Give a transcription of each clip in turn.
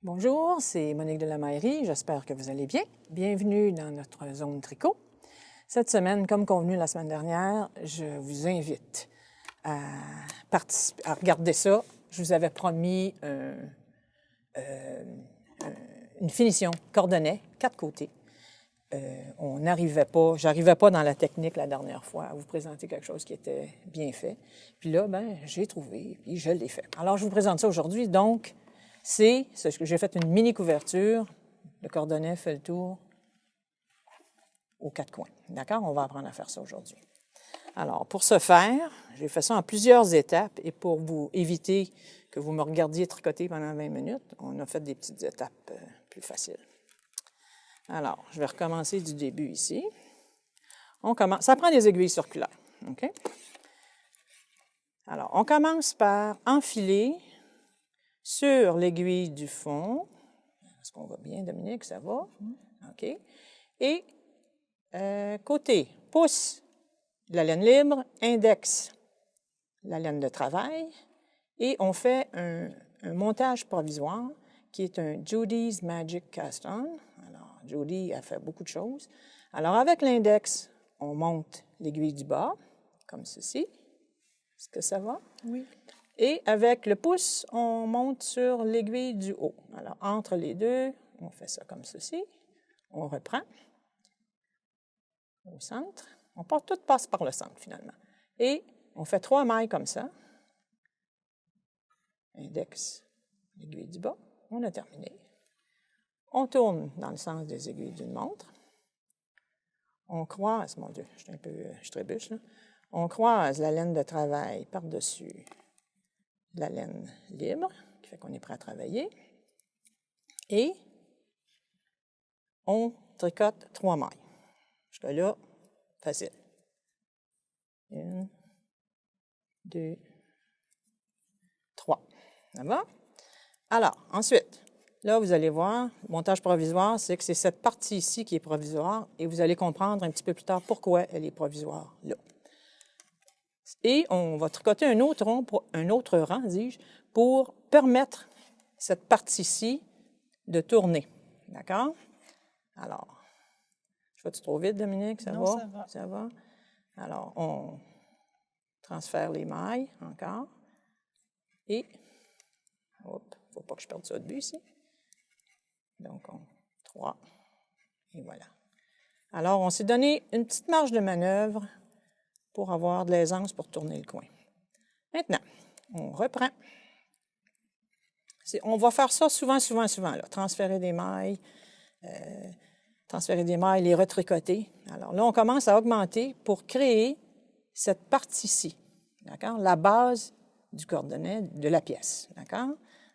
Bonjour, c'est Monique de la Maillerie. J'espère que vous allez bien. Bienvenue dans notre zone tricot. Cette semaine, comme convenu la semaine dernière, je vous invite à participer, à regarder ça. Je vous avais promis une finition coordonnée, 4 côtés. J'arrivais pas dans la technique la dernière fois à vous présenter quelque chose qui était bien fait. Puis là, j'ai trouvé, puis je l'ai fait. Alors, je vous présente ça aujourd'hui. Donc, c'est ce que j'ai fait une mini couverture. Le cordonnet fait le tour aux 4 coins. D'accord? On va apprendre à faire ça aujourd'hui. Alors, pour ce faire, j'ai fait ça en plusieurs étapes et pour vous éviter que vous me regardiez tricoter pendant 20 minutes, on a fait des petites étapes plus faciles. Alors, je vais recommencer du début ici. Ça prend des aiguilles circulaires. OK? Alors, on commence par enfiler sur l'aiguille du fond. Est-ce qu'on va bien, Dominique? Ça va? OK. Et côté pouce, la laine libre, index, la laine de travail. Et on fait un montage provisoire qui est un Judy's Magic Cast-On. Alors, Judy a fait beaucoup de choses. Alors, avec l'index, on monte l'aiguille du bas, comme ceci. Est-ce que ça va? Oui. Et avec le pouce, on monte sur l'aiguille du haut. Alors, entre les deux, on fait ça comme ceci. On reprend au centre. Tout passe par le centre, finalement. Et on fait 3 mailles comme ça. Index, l'aiguille du bas. On a terminé. On tourne dans le sens des aiguilles d'une montre. On croise, mon Dieu, je trébuche, là. On croise la laine de travail par-dessus la laine libre, qui fait qu'on est prêt à travailler. Et on tricote 3 mailles. Jusque-là, facile. 1, 2, 3. Ça va? Alors, ensuite, là, vous allez voir, le montage provisoire, c'est que c'est cette partie ici qui est provisoire et vous allez comprendre un petit peu plus tard pourquoi elle est provisoire là. Et on va tricoter un autre rang, dis-je, pour permettre cette partie-ci de tourner. D'accord? Alors, je vais-tu trop vite, Dominique? Ça Non, va? ça va. Ça va? Alors, on transfère les mailles encore. Et, hop, il ne faut pas que je perde ça de vue ici. Donc, 3. Et voilà. Alors, on s'est donné une petite marge de manœuvre pour avoir de l'aisance pour tourner le coin. Maintenant, on reprend. On va faire ça souvent, là. Transférer des mailles, les retricoter. Alors là, on commence à augmenter pour créer cette partie-ci, d'accord? La base du coordonnet de la pièce, d'accord?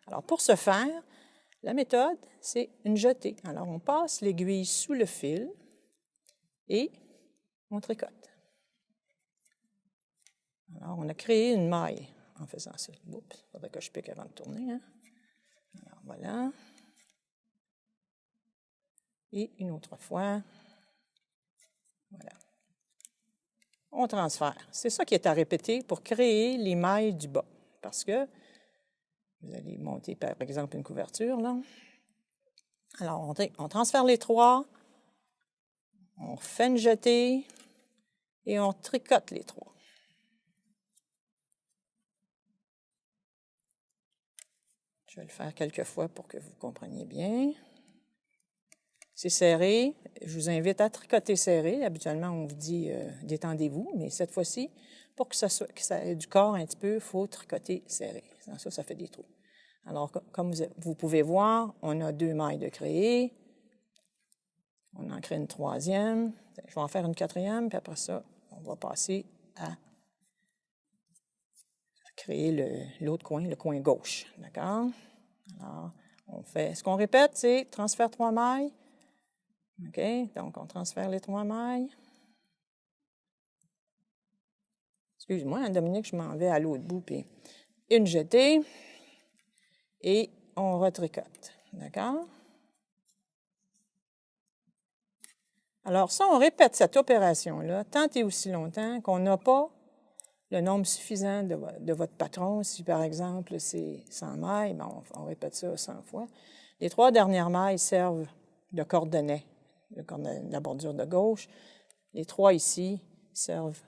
Alors, pour ce faire, la méthode, c'est une jetée. Alors, on passe l'aiguille sous le fil et on tricote. Alors, on a créé une maille en faisant ça. Oups, il faudrait que je pique avant de tourner, hein? Alors, voilà. Et une autre fois. Voilà. On transfère. C'est ça qui est à répéter pour créer les mailles du bas. Parce que vous allez monter, par exemple, une couverture, là. Alors, on transfère les 3, on fait une jetée et on tricote les 3. Je vais le faire quelques fois pour que vous compreniez bien. C'est serré. Je vous invite à tricoter serré. Habituellement, on vous dit détendez-vous, mais cette fois-ci, pour que ça ait du corps un petit peu, il faut tricoter serré. Sans ça, ça fait des trous. Alors, comme vous pouvez voir, on a 2 mailles de créer. On en crée une 3e. Je vais en faire une 4e, puis après ça, on va passer à créer l'autre coin, le coin gauche. D'accord? Alors, ce qu'on répète, c'est transfert 3 mailles. OK? Donc, on transfère les 3 mailles. Excuse-moi, hein, Dominique, je m'en vais à l'autre bout, puis une jetée. Et on retricote. D'accord? Alors, ça, on répète cette opération-là tant et aussi longtemps qu'on n'a pas le nombre suffisant de votre patron. Si, par exemple, c'est 100 mailles, ben on répète ça 100 fois. Les 3 dernières mailles servent de cordonnet, de la bordure de gauche. Les 3 ici servent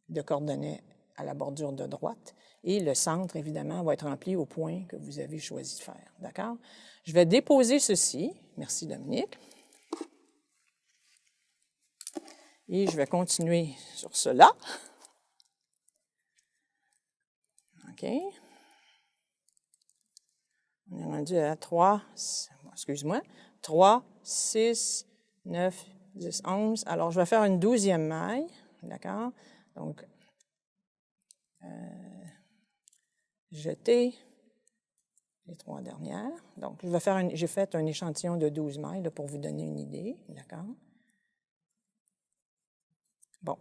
de cordonnet à la bordure de droite. Et le centre, évidemment, va être rempli au point que vous avez choisi de faire. D'accord? Je vais déposer ceci. Merci, Dominique. Et je vais continuer sur cela. OK. On est rendu à 3, excuse-moi, 3, 6, 9, 10, 11. Alors, je vais faire une 12e maille. D'accord? Donc, jeter les 3 dernières. Donc, j'ai fait un échantillon de 12 mailles là, pour vous donner une idée. D'accord? Bon.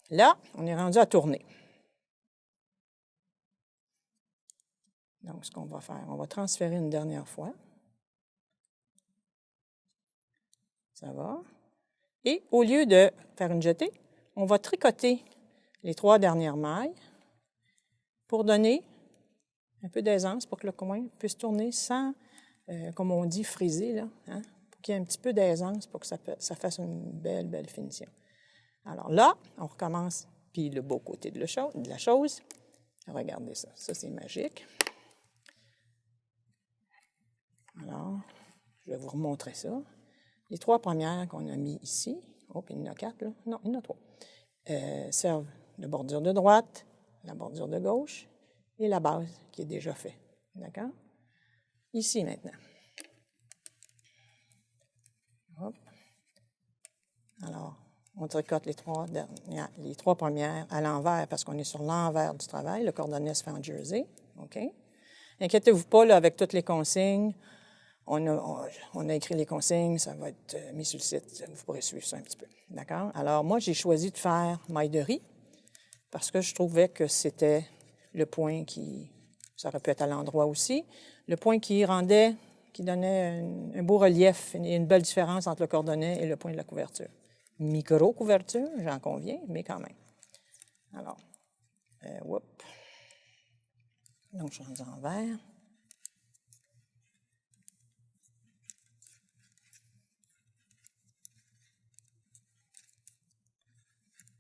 Là, on est rendu à tourner. Donc, ce qu'on va faire, on va transférer une dernière fois. Ça va. Et au lieu de faire une jetée, on va tricoter les 3 dernières mailles pour donner un peu d'aisance pour que le coin puisse tourner sans, comme on dit, friser, là, hein, pour qu'il y ait un petit peu d'aisance pour que ça fasse une belle finition. Alors là, on recommence, puis le beau côté de la chose, regardez ça, ça c'est magique. Alors, je vais vous remontrer ça. Les 3 premières qu'on a mis ici, oh, puis il y en a 4, là. Non, il y en a 3, servent de bordure de droite, la bordure de gauche et la base qui est déjà faite. D'accord? Ici maintenant. Hop. Alors, on tricote les 3 premières à l'envers parce qu'on est sur l'envers du travail. Le cordonnet se fait en jersey. OK? Inquiétez-vous pas, là, avec toutes les consignes. On a écrit les consignes, ça va être mis sur le site. Vous pourrez suivre ça un petit peu. D'accord? Alors, moi, j'ai choisi de faire maille de riz parce que je trouvais que c'était le point qui... Ça aurait pu être à l'endroit aussi. Le point qui donnait un beau relief et une belle différence entre le cordonnet et le point de la couverture. Micro-couverture, j'en conviens, mais quand même. Alors, whoop. Donc, je rentre en vert.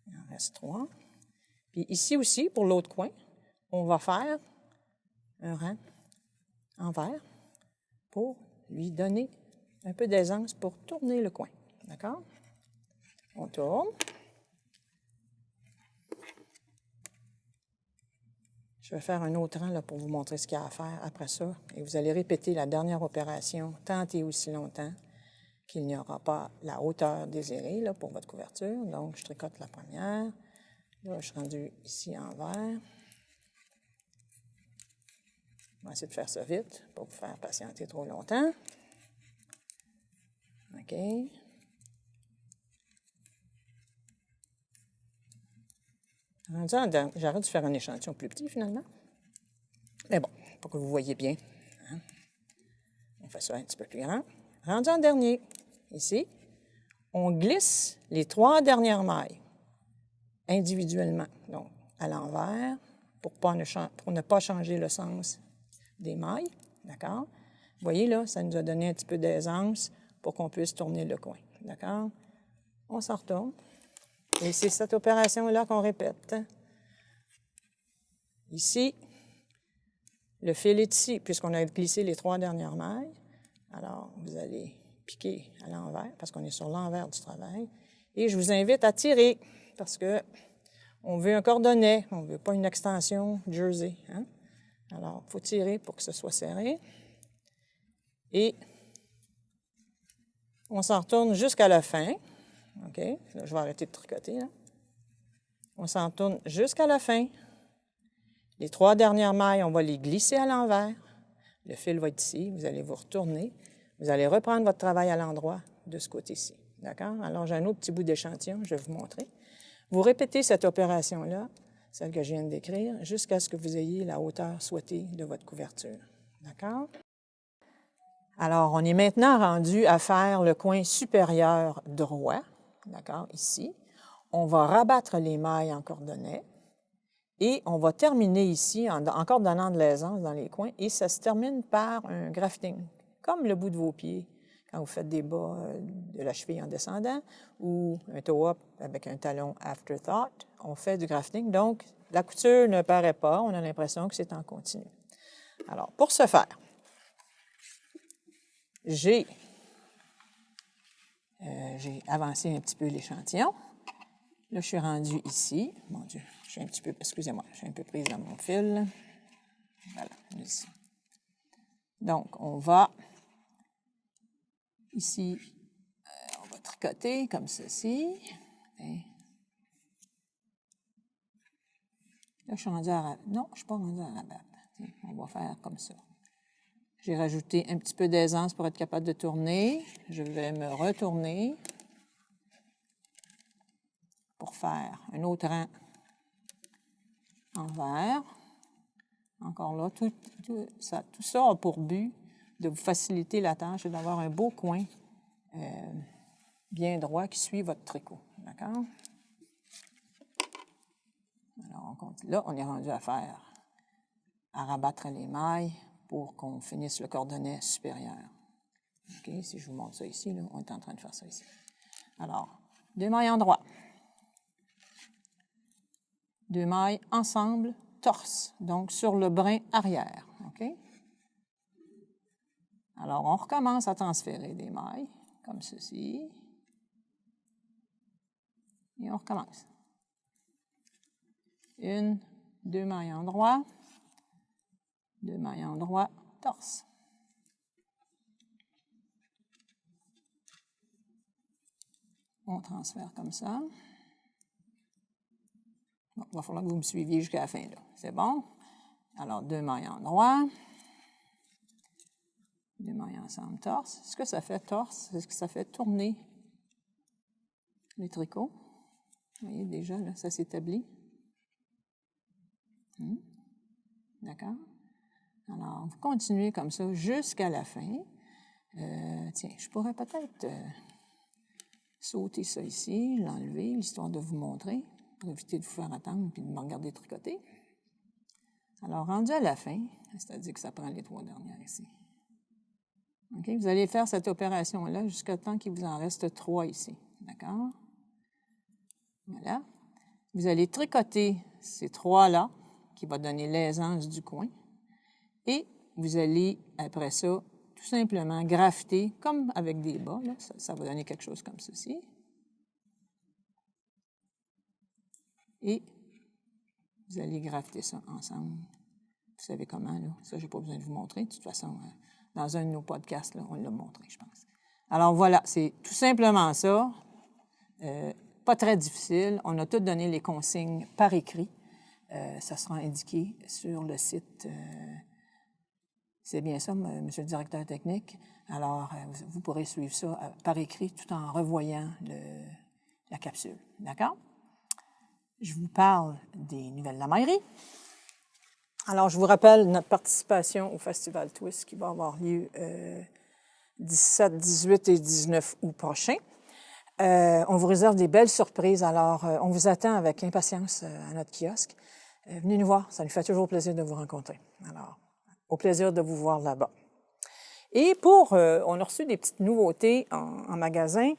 Il en reste 3. Puis ici aussi, pour l'autre coin, on va faire un rang en vert pour lui donner un peu d'aisance pour tourner le coin. D'accord? On tourne. Je vais faire un autre rang là, pour vous montrer ce qu'il y a à faire après ça. Et vous allez répéter la dernière opération tant et aussi longtemps qu'il n'y aura pas la hauteur désirée là, pour votre couverture. Donc, je tricote la première. Là, je suis rendu ici en vert. On va essayer de faire ça vite pour vous faire patienter trop longtemps. OK. J'arrête de faire un échantillon plus petit, finalement. Mais bon, pour que vous voyez bien. Hein? On fait ça un petit peu plus grand. Rendu en dernier, ici, on glisse les 3 dernières mailles individuellement. Donc, à l'envers, pour ne pas changer le sens des mailles. D'accord? Vous voyez, là, ça nous a donné un petit peu d'aisance pour qu'on puisse tourner le coin. D'accord? On s'en retourne. Et c'est cette opération-là qu'on répète. Ici, le fil est ici, puisqu'on a glissé les 3 dernières mailles. Alors, vous allez piquer à l'envers, parce qu'on est sur l'envers du travail. Et je vous invite à tirer, parce que on veut un cordonnet, on ne veut pas une extension jersey. Hein? Alors, il faut tirer pour que ce soit serré. Et on s'en retourne jusqu'à la fin. OK? Là, je vais arrêter de tricoter. Là. On s'en retourne jusqu'à la fin. Les 3 dernières mailles, on va les glisser à l'envers. Le fil va être ici. Vous allez vous retourner. Vous allez reprendre votre travail à l'endroit de ce côté-ci. D'accord? Alors, j'ai un autre petit bout d'échantillon. Je vais vous montrer. Vous répétez cette opération-là, celle que je viens de décrire, jusqu'à ce que vous ayez la hauteur souhaitée de votre couverture. D'accord? Alors, on est maintenant rendu à faire le coin supérieur droit. D'accord? Ici. On va rabattre les mailles en cordonnet Et on va terminer ici, encore donnant de l'aisance dans les coins, et ça se termine par un grafting, comme le bout de vos pieds, quand vous faites des bas de la cheville en descendant, ou un toe-up avec un talon afterthought, on fait du grafting. Donc, la couture ne paraît pas, on a l'impression que c'est en continu. Alors, pour ce faire, j'ai avancé un petit peu l'échantillon. Là, je suis rendue ici. Mon Dieu, je suis un petit peu, excusez-moi, je suis un peu prise dans mon fil. Voilà, ici. Donc, on va, ici, on va tricoter comme ceci. Et là, je suis rendue à rabattre. Non, je ne suis pas rendue à rabattre. On va faire comme ça. J'ai rajouté un petit peu d'aisance pour être capable de tourner. Je vais me retourner pour faire un autre rang envers. Encore là, tout ça a pour but de vous faciliter la tâche et d'avoir un beau coin bien droit qui suit votre tricot. D'accord? Alors, on continue. Là, on est rendu à rabattre les mailles pour qu'on finisse le cordonnet supérieur. OK? Si je vous montre ça ici, là, on est en train de faire ça ici. Alors, 2 mailles en droit. 2 mailles ensemble, torse, donc sur le brin arrière. OK? Alors, on recommence à transférer des mailles, comme ceci. Et on recommence. 1, 2 mailles en droit, 2 mailles en droit, torse. On transfère comme ça. Bon, il va falloir que vous me suiviez jusqu'à la fin, là. C'est bon? Alors, 2 mailles en droit, 2 mailles ensemble, torse. Ce que ça fait, torse, c'est ce que ça fait tourner les tricots. Vous voyez, déjà, là, ça s'établit. D'accord? Alors, vous continuez comme ça jusqu'à la fin. Tiens, je pourrais peut-être sauter ça ici, l'enlever, histoire de vous montrer, pour éviter de vous faire attendre et de me regarder tricoter. Alors, rendu à la fin, c'est-à-dire que ça prend les 3 dernières ici. OK? Vous allez faire cette opération-là jusqu'à temps qu'il vous en reste 3 ici. D'accord? Voilà. Vous allez tricoter ces 3-là, qui va donner l'aisance du coin. Et vous allez, après ça, tout simplement grafter, comme avec des bas. Là, ça va donner quelque chose comme ceci. Et vous allez grafter ça ensemble. Vous savez comment, là? Ça, je n'ai pas besoin de vous montrer. De toute façon, dans un de nos podcasts, là, on l'a montré, je pense. Alors voilà, c'est tout simplement ça. Pas très difficile. On a tout donné les consignes par écrit. Ça sera indiqué sur le site. C'est bien ça, Monsieur le directeur technique. Alors, vous pourrez suivre ça par écrit tout en revoyant la capsule. D'accord? Je vous parle des nouvelles de la mairie. Alors, je vous rappelle notre participation au Festival Twist qui va avoir lieu 17, 18 et 19 août prochain. On vous réserve des belles surprises. Alors, on vous attend avec impatience à notre kiosque. Venez nous voir, ça nous fait toujours plaisir de vous rencontrer. Alors, au plaisir de vous voir là-bas. Et on a reçu des petites nouveautés en magasin,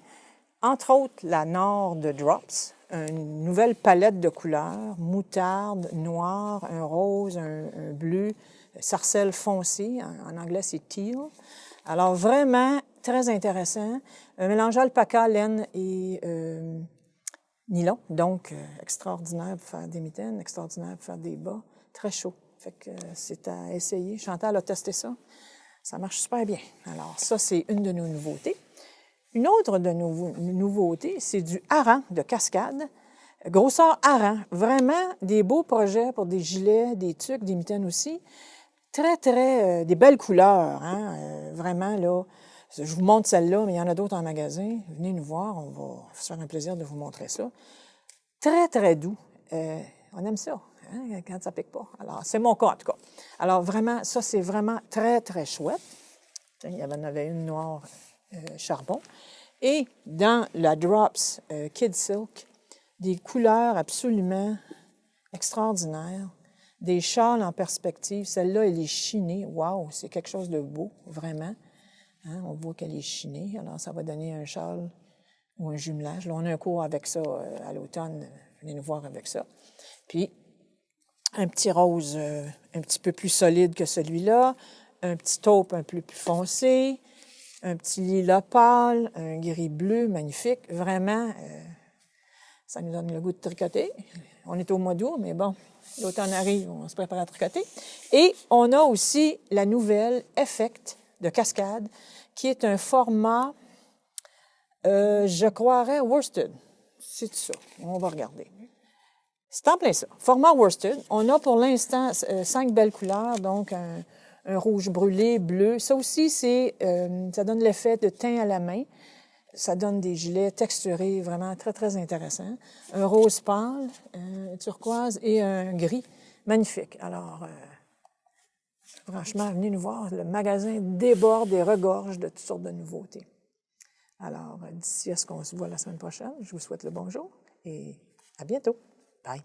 entre autres la Nord de Drops, une nouvelle palette de couleurs, moutarde, noir, un rose, un bleu, sarcelle foncé, en anglais c'est teal. Alors vraiment très intéressant, un mélange alpaca, laine et nylon, donc extraordinaire pour faire des mitaines, extraordinaire pour faire des bas, très chaud. Fait que c'est à essayer. Chantal a testé ça. Ça marche super bien. Alors, ça, c'est une de nos nouveautés. Une autre de nos nouveautés, c'est du hareng de cascade. Grosseur hareng. Vraiment des beaux projets pour des gilets, des tuques, des mitaines aussi. Très, des belles couleurs. Hein? Vraiment, là, je vous montre celle-là, mais il y en a d'autres en magasin. Venez nous voir, on va se faire un plaisir de vous montrer ça. Très doux. On aime ça. Hein, quand ça ne pique pas. Alors, c'est mon cas, en tout cas. Alors, vraiment, ça, c'est vraiment très chouette. Il y en avait une noire charbon. Et dans la Drops Kid Silk, des couleurs absolument extraordinaire. Des châles en perspective. Celle-là, elle est chinée. Wow, c'est quelque chose de beau, vraiment. Hein, on voit qu'elle est chinée. Alors, ça va donner un châle ou un jumelage. Là, on a un cours avec ça à l'automne. Venez nous voir avec ça. Puis, un petit rose un petit peu plus solide que celui-là. Un petit taupe un peu plus foncé. Un petit lilas pâle. Un gris bleu magnifique. Vraiment, ça nous donne le goût de tricoter. On est au mois d'août, mais bon, l'automne arrive, on se prépare à tricoter. Et on a aussi la nouvelle Effect de Cascade, qui est un format, je croirais, worsted. C'est ça. On va regarder. C'est en plein ça. Format worsted. On a pour l'instant 5 belles couleurs, donc un rouge brûlé, bleu. Ça aussi, ça donne l'effet de teint à la main. Ça donne des gilets texturés vraiment très, très intéressants. Un rose pâle, un turquoise et un gris. Magnifique. Alors, franchement, venez nous voir. Le magasin déborde et regorge de toutes sortes de nouveautés. Alors, d'ici à ce qu'on se voit la semaine prochaine, je vous souhaite le bonjour et à bientôt. Bye.